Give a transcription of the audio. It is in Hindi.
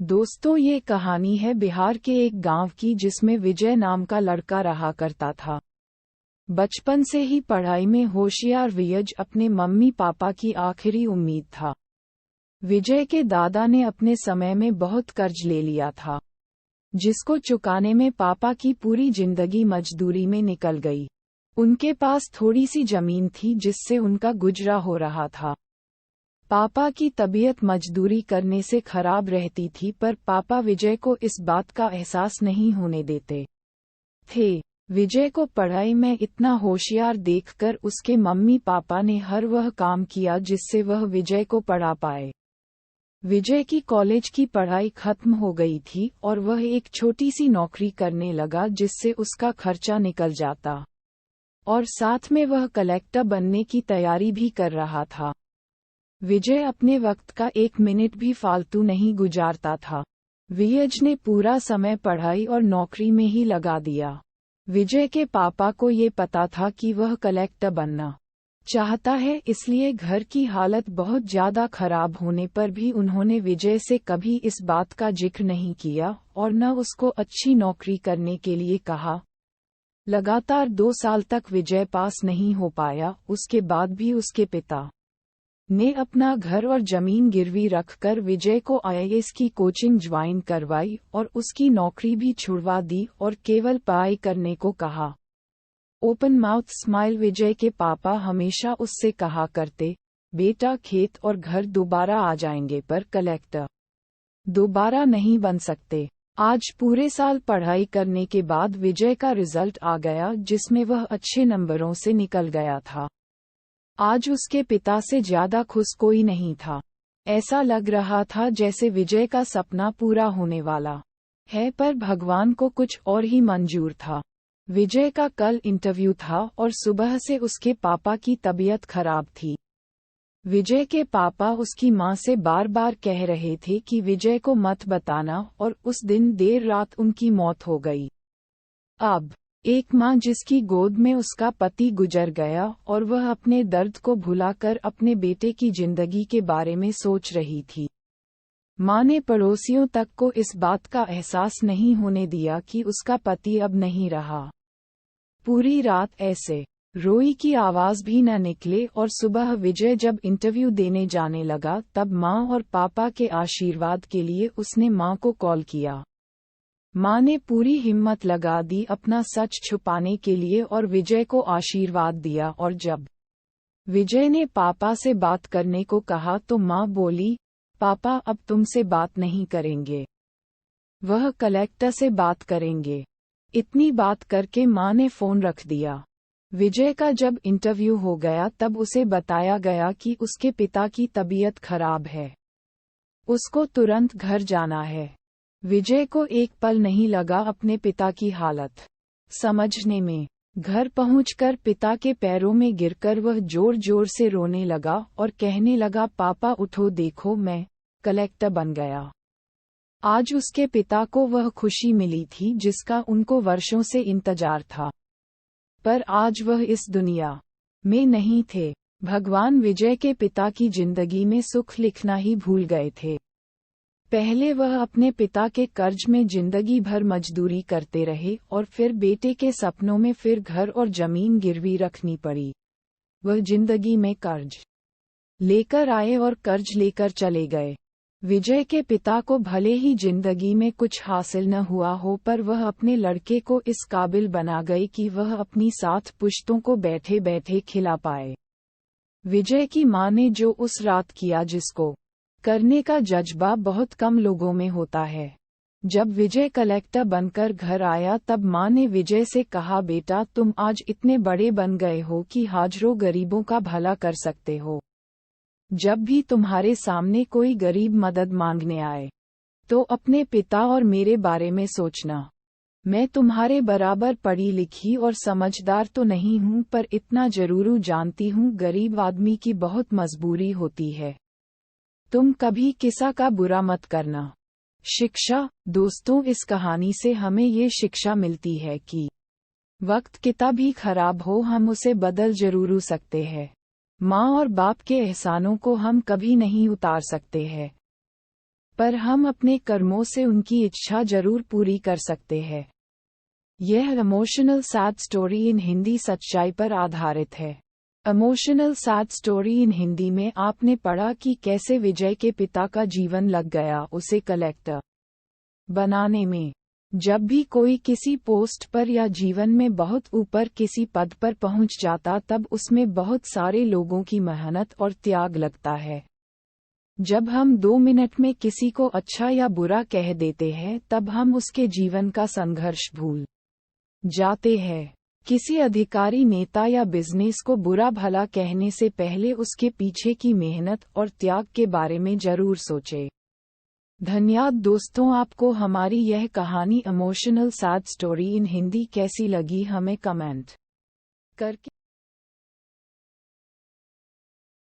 दोस्तों, ये कहानी है बिहार के एक गांव की जिसमें विजय नाम का लड़का रहा करता था। बचपन से ही पढ़ाई में होशियार विजय अपने मम्मी पापा की आखिरी उम्मीद था। विजय के दादा ने अपने समय में बहुत कर्ज ले लिया था, जिसको चुकाने में पापा की पूरी जिंदगी मजदूरी में निकल गई। उनके पास थोड़ी सी जमीन थी जिससे उनका गुजरा हो रहा था। पापा की तबीयत मजदूरी करने से खराब रहती थी, पर पापा विजय को इस बात का एहसास नहीं होने देते थे। विजय को पढ़ाई में इतना होशियार देखकर उसके मम्मी पापा ने हर वह काम किया जिससे वह विजय को पढ़ा पाए। विजय की कॉलेज की पढ़ाई खत्म हो गई थी और वह एक छोटी सी नौकरी करने लगा जिससे उसका खर्चा निकल जाता, और साथ में वह कलेक्टर बनने की तैयारी भी कर रहा था। विजय अपने वक्त का एक मिनट भी फालतू नहीं गुजारता था। विजय ने पूरा समय पढ़ाई और नौकरी में ही लगा दिया। विजय के पापा को ये पता था कि वह कलेक्टर बनना चाहता है, इसलिए घर की हालत बहुत ज्यादा खराब होने पर भी उन्होंने विजय से कभी इस बात का जिक्र नहीं किया और न उसको अच्छी नौकरी करने के लिए कहा। लगातार 2 साल तक विजय पास नहीं हो पाया। उसके बाद भी उसके पिता ने अपना घर और जमीन गिरवी रखकर विजय को आईएएस की कोचिंग ज्वाइन करवाई और उसकी नौकरी भी छुड़वा दी और केवल पढ़ाई करने को कहा। Open mouth smile. विजय के पापा हमेशा उससे कहा करते, बेटा खेत और घर दोबारा आ जाएंगे पर कलेक्टर दोबारा नहीं बन सकते। आज पूरे साल पढ़ाई करने के बाद विजय का रिजल्ट आ गया जिसमें वह अच्छे नंबरों से निकल गया था। आज उसके पिता से ज्यादा खुश कोई नहीं था। ऐसा लग रहा था जैसे विजय का सपना पूरा होने वाला है, पर भगवान को कुछ और ही मंजूर था। विजय का कल इंटरव्यू था और सुबह से उसके पापा की तबीयत खराब थी। विजय के पापा उसकी मां से बार बार कह रहे थे कि विजय को मत बताना, और उस दिन देर रात उनकी मौत हो गई। अब एक मां जिसकी गोद में उसका पति गुजर गया और वह अपने दर्द को भुलाकर अपने बेटे की जिंदगी के बारे में सोच रही थी। मां ने पड़ोसियों तक को इस बात का एहसास नहीं होने दिया कि उसका पति अब नहीं रहा। पूरी रात ऐसे रोई की आवाज भी न निकले, और सुबह विजय जब इंटरव्यू देने जाने लगा तब मां और पापा के आशीर्वाद के लिए उसने मां को कॉल किया। मां ने पूरी हिम्मत लगा दी अपना सच छुपाने के लिए और विजय को आशीर्वाद दिया, और जब विजय ने पापा से बात करने को कहा तो मां बोली, पापा अब तुमसे बात नहीं करेंगे, वह कलेक्टर से बात करेंगे। इतनी बात करके मां ने फोन रख दिया। विजय का जब इंटरव्यू हो गया तब उसे बताया गया कि उसके पिता की तबीयत खराब है, उसको तुरंत घर जाना है। विजय को एक पल नहीं लगा अपने पिता की हालत समझने में। घर पहुंचकर पिता के पैरों में गिरकर वह जोर जोर से रोने लगा और कहने लगा, पापा उठो, देखो मैं कलेक्टर बन गया। आज उसके पिता को वह खुशी मिली थी जिसका उनको वर्षों से इंतजार था, पर आज वह इस दुनिया में नहीं थे। भगवान विजय के पिता की जिंदगी में सुख लिखना ही भूल गए थे। पहले वह अपने पिता के कर्ज में जिंदगी भर मजदूरी करते रहे और फिर बेटे के सपनों में फिर घर और जमीन गिरवी रखनी पड़ी। वह जिंदगी में कर्ज लेकर आए और कर्ज लेकर चले गए। विजय के पिता को भले ही जिंदगी में कुछ हासिल न हुआ हो, पर वह अपने लड़के को इस काबिल बना गए कि वह अपनी 7 पुश्तों को बैठे बैठे खिला पाए। विजय की मां ने जो उस रात किया, जिसको करने का जज्बा बहुत कम लोगों में होता है। जब विजय कलेक्टर बनकर घर आया तब मां ने विजय से कहा, बेटा तुम आज इतने बड़े बन गए हो कि हजारों गरीबों का भला कर सकते हो। जब भी तुम्हारे सामने कोई गरीब मदद मांगने आए तो अपने पिता और मेरे बारे में सोचना। मैं तुम्हारे बराबर पढ़ी लिखी और समझदार तो नहीं हूँ, पर इतना जरूर जानती हूँ गरीब आदमी की बहुत मजबूरी होती है। तुम कभी किसी का बुरा मत करना। शिक्षा। दोस्तों, इस कहानी से हमें ये शिक्षा मिलती है कि वक्त कितना भी खराब हो, हम उसे बदल जरूर सकते हैं। माँ और बाप के एहसानों को हम कभी नहीं उतार सकते हैं। पर हम अपने कर्मों से उनकी इच्छा जरूर पूरी कर सकते हैं। यह emotional sad story in Hindi सच्चाई पर आधारित है। Emotional sad story in Hindi में आपने पढ़ा कि कैसे विजय के पिता का जीवन लग गया उसे कलेक्टर बनाने में। जब भी कोई किसी पोस्ट पर या जीवन में बहुत ऊपर किसी पद पर पहुंच जाता तब उसमें बहुत सारे लोगों की मेहनत और त्याग लगता है। जब हम 2 मिनट में किसी को अच्छा या बुरा कह देते हैं तब हम उसके जीवन का संघर्ष भूल जाते हैं। किसी अधिकारी, नेता या बिजनेस को बुरा भला कहने से पहले उसके पीछे की मेहनत और त्याग के बारे में जरूर सोचें। धन्यवाद दोस्तों, आपको हमारी यह कहानी emotional sad story in Hindi कैसी लगी हमें कमेंट करके